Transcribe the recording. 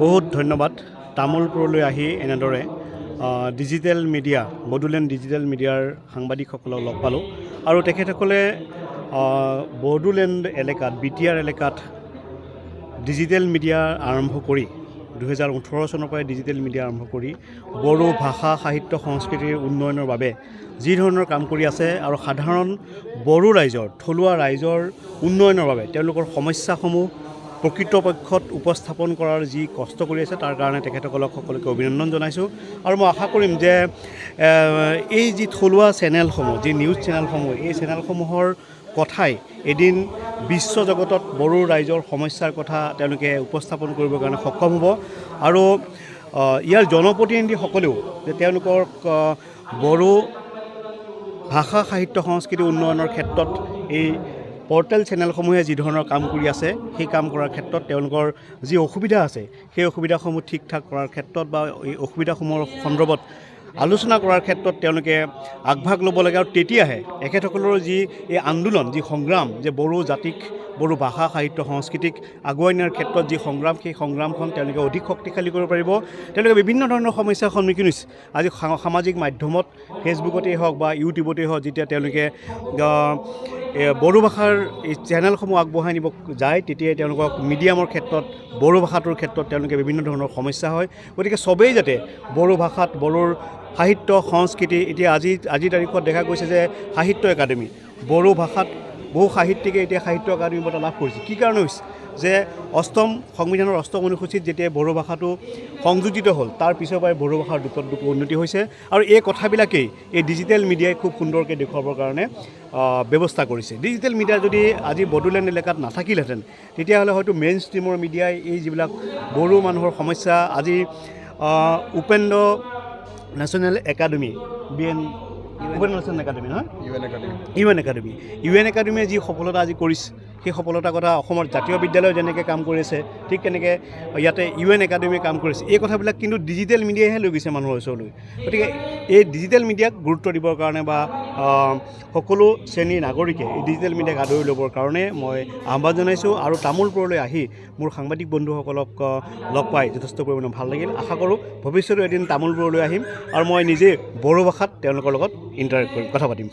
বহুত ধন্যবাদ। তামোলপুৰলৈ আহি এনেদৰে ডিজিটেল মিডিয়া বড়োলেণ্ড ডিজিটেল মিডিয়াৰ সাংবাদিকসকলক লগ পালোঁ আৰু তেখেতসকলে বড়োলেণ্ড এলেকাত BTR এলেকাত ডিজিটেল মিডিয়া আৰম্ভ কৰি 2018 চনৰ পৰাই ডিজিটেল মিডিয়া আৰম্ভ কৰি বড়ো ভাষা সাহিত্য সংস্কৃতিৰ উন্নয়নৰ বাবে যি ধৰণৰ কাম কৰি আছে আৰু সাধাৰণ বড়ো ৰাইজৰ থলুৱা ৰাইজৰ উন্নয়নৰ বাবে তেওঁলোকৰ সমস্যাসমূহ প্ৰকৃতপক্ষত উপস্থাপন কৰাৰ যি কষ্ট কৰি আছে তাৰ কাৰণে তেখেতসকলক সকলোকে অভিনন্দন জনাইছোঁ আৰু মই আশা কৰিম যে এই যি থলুৱা চেনেলসমূহ যি নিউজ চেনেলসমূহ এই চেনেলসমূহৰ কথাই এদিন বিশ্ব জগতত বড়ো ৰাইজৰ সমস্যাৰ কথা তেওঁলোকে উপস্থাপন কৰিবৰ কাৰণে সক্ষম হ'ব আৰু ইয়াৰ জনপ্ৰতিনিধিসকলেও যে তেওঁলোকৰ বড়ো ভাষা সাহিত্য সংস্কৃতি উন্নয়নৰ ক্ষেত্ৰত এই পৰ্টেল চেনেলসমূহে যি ধৰণৰ কাম কৰি আছে সেই কাম কৰাৰ ক্ষেত্ৰত তেওঁলোকৰ যি অসুবিধা আছে সেই অসুবিধাসমূহ ঠিক ঠাক কৰাৰ ক্ষেত্ৰত বা এই অসুবিধাসমূহৰ সন্দৰ্ভত আলোচনা কৰাৰ ক্ষেত্ৰত তেওঁলোকে আগভাগ ল'ব লাগে আৰু তেতিয়াহে এখেতসকলৰ যি এই আন্দোলন যি সংগ্ৰাম যে বড়ো জাতিক বড়ো ভাষা সাহিত্য সংস্কৃতিক আগুৱাই নিয়াৰ ক্ষেত্ৰত যি সংগ্ৰাম সেই সংগ্ৰামখন তেওঁলোকে অধিক শক্তিশালী কৰিব পাৰিব। তেওঁলোকে বিভিন্ন ধৰণৰ সমস্যাৰ সন্মুখীন হৈছে। আজি সামাজিক মাধ্যমত ফেচবুকতেই হওক বা ইউটিউবতেই হওক যেতিয়া তেওঁলোকে বড়ো ভাষাৰ এই চেনেলসমূহ আগবঢ়াই নিব যায় তেতিয়াই তেওঁলোকক মিডিয়ামৰ ক্ষেত্ৰত বড়ো ভাষাটোৰ ক্ষেত্ৰত তেওঁলোকে বিভিন্ন ধৰণৰ সমস্যা হয়। গতিকে চবেই যাতে বড়ো ভাষাত বড়োৰ সাহিত্য সংস্কৃতি এতিয়া আজিৰ তাৰিখত দেখা গৈছে যে সাহিত্য একাডেমি বড়ো ভাষাত বহু সাহিত্যিকে এতিয়া সাহিত্য একাডেমি বঁটা লাভ কৰিছে। কি কাৰণে হৈছে যে সংবিধানৰ অষ্টম অনুসূচীত যেতিয়া বড়ো ভাষাটো সংযোজিত হ'ল তাৰ পিছৰ পৰাই বড়ো ভাষাৰ দুপত উন্নতি হৈছে আৰু এই কথাবিলাকেই এই ডিজিটেল মিডিয়াই খুব সুন্দৰকৈ দেখুৱাবৰ কাৰণে ব্যৱস্থা কৰিছে। ডিজিটেল মিডিয়া যদি আজি বড়োলেণ্ড এলেকাত নাথাকিলহেঁতেন তেতিয়াহ'লে হয়তো মেইন ষ্ট্ৰীমৰ মিডিয়াই এই যিবিলাক বড়ো মানুহৰ সমস্যা আজি Upendra national academy Upendra national academy নহয় UN একাডেমিয়ে যি সফলতা আজি কৰিছে সেই সফলতাৰ কথা অসমৰ জাতীয় বিদ্যালয় যেনেকৈ কাম কৰিছে ঠিক তেনেকৈ ইয়াতে UN একাডেমিয়ে কাম কৰিছে। এই কথাবিলাক কিন্তু ডিজিটেল মিডিয়াইহে লৈ গৈছে মানুহৰ ওচৰলৈ। গতিকে এই ডিজিটেল মিডিয়াক গুৰুত্ব দিবৰ কাৰণে বা সকলো শ্ৰেণীৰ নাগৰিকে এই ডিজিটেল মিডিয়াক আদৰি ল'বৰ কাৰণে মই আহ্বান জনাইছোঁ আৰু তামোলপুৰলৈ আহি মোৰ সাংবাদিক বন্ধুসকলক লগ পাই যথেষ্ট পৰিমাণে ভাল লাগিল। আশা কৰোঁ ভৱিষ্যতে এদিন তামোলপুৰলৈ আহিম আৰু মই নিজে বড়ো ভাষাত তেওঁলোকৰ লগত ইণ্টাৰেক্ট কৰিম, কথা পাতিম।